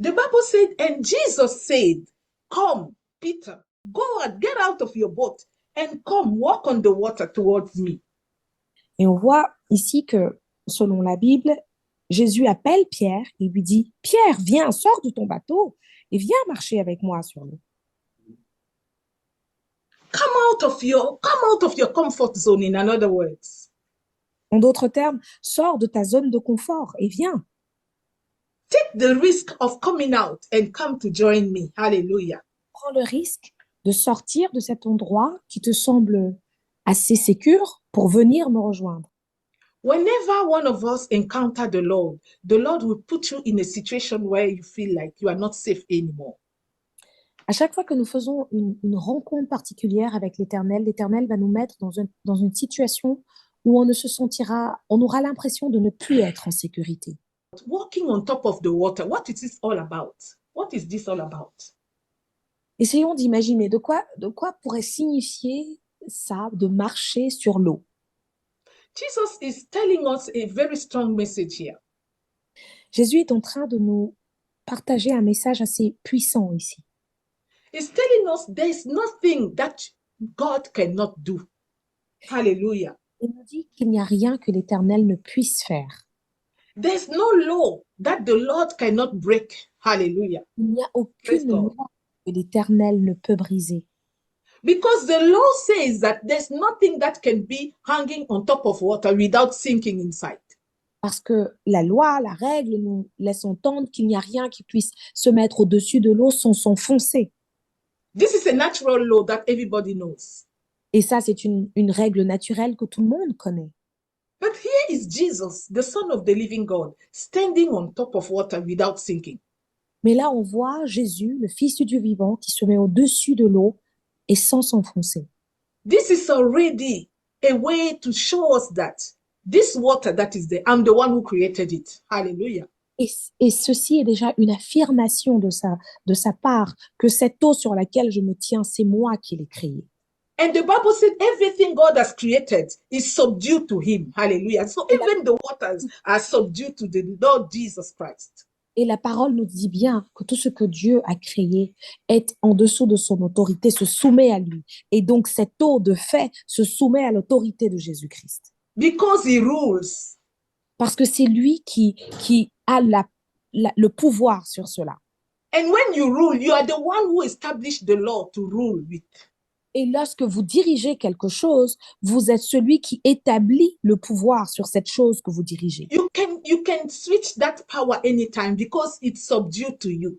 The Bible said, and Jesus said, come, Peter, go and get out of your boat and come walk on the water towards me. Et on voit ici que, selon la Bible, Jésus appelle Pierre et lui dit, Pierre, viens, sors de ton bateau et viens marcher avec moi sur l'eau. Come out of your comfort zone, in other words. En d'autres termes, sors de ta zone de confort et viens. Take the risk of coming out and come to join me. Hallelujah. Prends le risque de sortir de cet endroit qui te semble assez sécure pour venir me rejoindre. Whenever one of us encounter the Lord will put you in a situation where you feel like you are not safe anymore. À chaque fois que nous faisons une rencontre particulière avec l'Éternel, l'Éternel va nous mettre dans une situation où on aura l'impression de ne plus être en sécurité. Walking on top of the water, what is this all about? What is this all about? Essayons d'imaginer de quoi pourrait signifier ça, de marcher sur l'eau. Jesus is telling us a very strong message here. Jésus est en train de nous partager un message assez puissant ici. He's telling us there's nothing that God cannot do. Hallelujah. Il nous dit qu'il n'y a rien que l'Éternel ne puisse faire. There's no law that the Lord cannot break. Hallelujah. Il n'y a Praise aucune God. loi que l'Éternel ne peut briser. Because the law says that there's nothing that can be hanging on top of water without sinking inside. Parce que la loi, la règle nous laisse entendre qu'il n'y a rien qui puisse se mettre au-dessus de l'eau sans s'enfoncer. This is a natural law that everybody knows. Et ça, c'est une règle naturelle que tout le monde connaît. But here is Jesus, the Son of the living God, standing on top of water without sinking. Mais là, on voit Jésus, le Fils du Dieu vivant, qui se met au-dessus de l'eau et sans s'enfoncer. This is already a way to show us that this water that is there, I'm the one who created it. Hallelujah. Et ceci est déjà une affirmation de sa part, que cette eau sur laquelle je me tiens, c'est moi qui l'ai créée. And the Bible said everything God has created is subdued to him. Hallelujah. So even the waters are subdued to the Lord Jesus Christ. Et la parole nous dit bien que tout ce que Dieu a créé est en dessous de son autorité, se soumet à lui. Et donc cette eau, de fait, se soumet à l'autorité de Jésus-Christ. Because he rules. Parce que c'est lui qui a le pouvoir sur cela. And when you rule, you are the one who established the law to rule with. Et lorsque vous dirigez quelque chose, vous êtes celui qui établit le pouvoir sur cette chose que vous dirigez. You can switch that power anytime because it's subdued to you.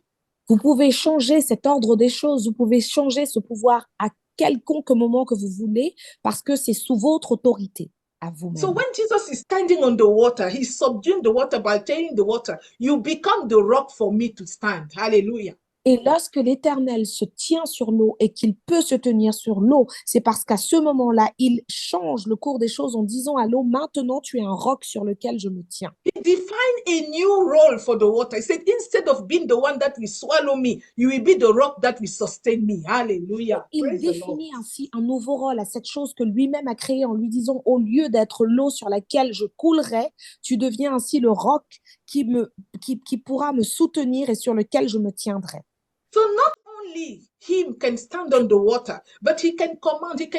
Vous pouvez changer cet ordre des choses, vous pouvez changer ce pouvoir à quelconque moment que vous voulez parce que c'est sous votre autorité à vous-même. So when Jesus is standing on the water, he's subduing the water by telling the water, you become the rock for me to stand. Hallelujah. Et lorsque l'Éternel se tient sur l'eau et qu'il peut se tenir sur l'eau, c'est parce qu'à ce moment-là, il change le cours des choses en disant à l'eau, maintenant tu es un roc sur lequel je me tiens. He defined a new role for the water. He said, instead of being the one that will swallow me, you will be the rock that will sustain me. Hallelujah. Il Praise the Lord. définit ainsi un nouveau rôle à cette chose que lui-même a créée en lui disant, au lieu d'être l'eau sur laquelle je coulerai, tu deviens ainsi le roc qui pourra me soutenir et sur lequel je me tiendrai. So not only him can stand on the water, but he can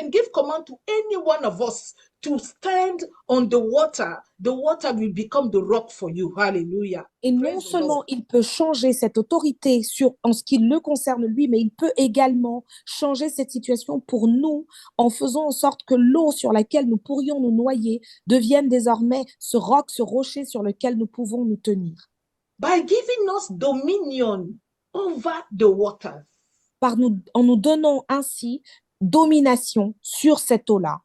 give command to any one of us to stand on the water. The water will become the rock for you. Hallelujah. Et non Praise the seulement Lord. il peut changer cette autorité en ce qui le concerne lui, mais il peut également changer cette situation pour nous en faisant en sorte que l'eau sur laquelle nous pourrions nous noyer devienne désormais ce roc, ce rocher sur lequel nous pouvons nous tenir. By giving us dominion over the waters. En nous donnant ainsi domination sur cette eau-là.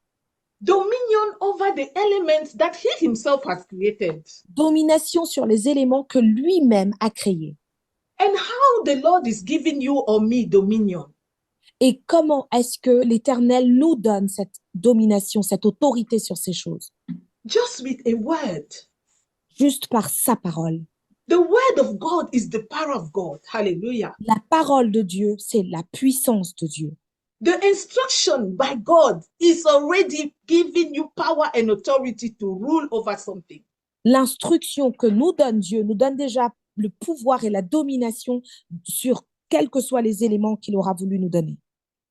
Dominion over the elements that he himself has created. Domination sur les éléments que lui-même a créés. And how the Lord is giving you or me dominion. Et comment est-ce que l'Éternel nous donne cette domination, cette autorité sur ces choses? Just with a word. Juste par sa parole. The word of God is the power of God. Hallelujah. La parole de Dieu, c'est la puissance de Dieu. The instruction by God is already giving you power and authority to rule over something. L'instruction que nous donne Dieu nous donne déjà le pouvoir et la domination sur quels que soient les éléments qu'il aura voulu nous donner.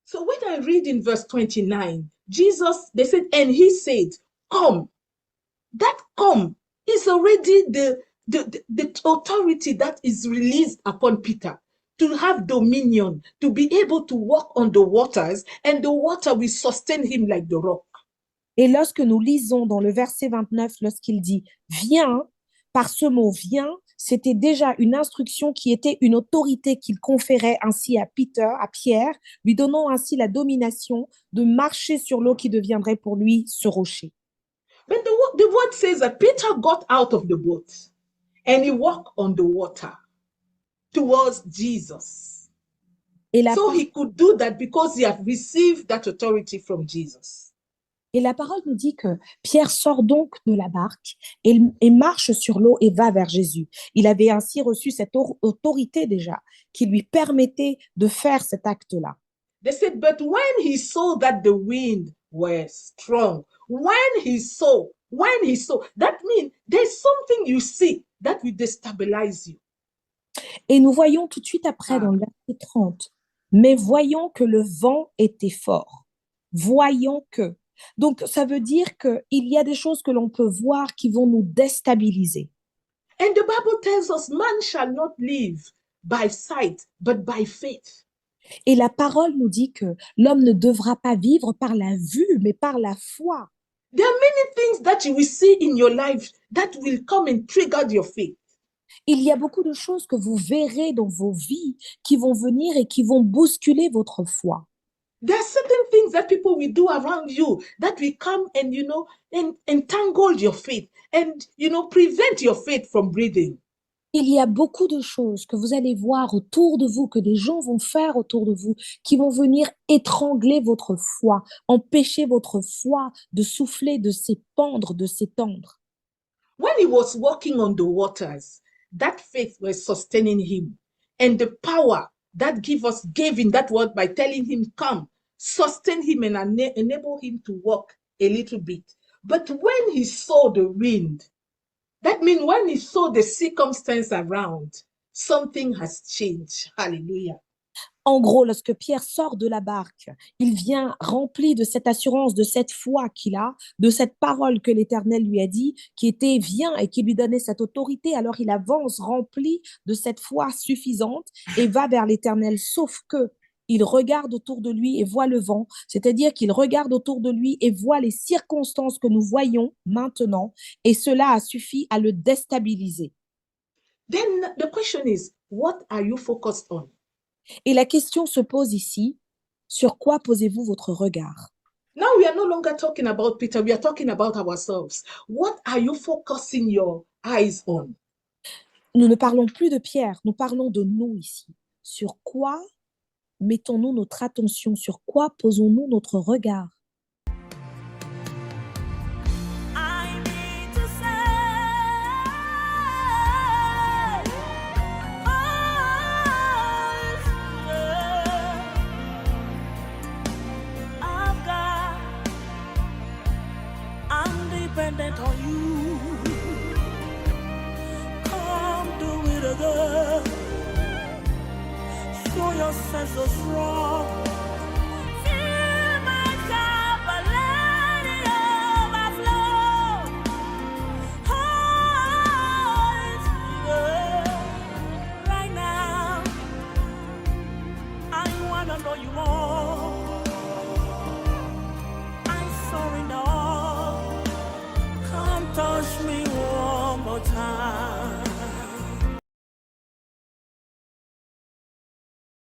So when I read in verse 29, Jesus, they said, and he said, come. That come is already the authority that is released upon Peter to have dominion, to be able to walk on the waters, and the water will sustain him like the rock. Et lorsque nous lisons dans le verset 29, lorsqu'il dit « viens », par ce mot « viens », c'était déjà une instruction qui était une autorité qu'il conférait ainsi à Pierre, lui donnant ainsi la domination de marcher sur l'eau qui deviendrait pour lui ce rocher. But the word says that Peter got out of the boat and he walked on the water towards Jesus. So he could do that because he had received that authority from Jesus. Et la parole nous dit que Pierre sort donc de la barque et marche sur l'eau et va vers Jésus. Il avait ainsi reçu cette autorité déjà qui lui permettait de faire cet acte-là. They said, but when he saw that the wind was strong, when he saw, that means there's something you see that will destabilize you. Et nous voyons tout de suite après dans le verset 30, mais voyons que le vent était fort. Voyons que. Donc, ça veut dire qu'il y a des choses que l'on peut voir qui vont nous déstabiliser. And the Bible tells us, man shall not live by sight, but by faith. Et la parole nous dit que l'homme ne devra pas vivre par la vue, mais par la foi. There are many things that you will see in your life that will come and trigger your faith. Il y a beaucoup de choses que vous verrez dans vos vies qui vont venir et qui vont bousculer votre foi. There are certain things that people will do around you that will come and, entangle your faith and, prevent your faith from breathing. Il y a beaucoup de choses que vous allez voir autour de vous, que des gens vont faire autour de vous, qui vont venir étrangler votre foi, empêcher votre foi de souffler, de s'épandre, de s'étendre. When he was walking on the waters, that faith was sustaining him. And the power that gave him that word by telling him, come, sustain him and enable him to walk a little bit. But when he saw the wind, that means when he saw the circumstance around, something has changed. Hallelujah. En gros, lorsque Pierre sort de la barque, il vient rempli de cette assurance, de cette foi qu'il a, de cette parole que l'Éternel lui a dit, qui était « viens » et qui lui donnait cette autorité. Alors il avance rempli de cette foi suffisante et va vers l'Éternel. Sauf que il regarde autour de lui et voit le vent, c'est-à-dire qu'il regarde autour de lui et voit les circonstances que nous voyons maintenant, et cela a suffi à le déstabiliser. Then the question is, what are you focused on? Et la question se pose ici, sur quoi posez-vous votre regard? Now we are no longer talking about Peter, we are talking about ourselves. What are you focusing your eyes on? Nous ne parlons plus de Pierre, nous parlons de nous ici. Sur quoi mettons-nous notre attention? Sur quoi posons-nous notre regard? Dependent on you. Come do it again. Show yourself so strong.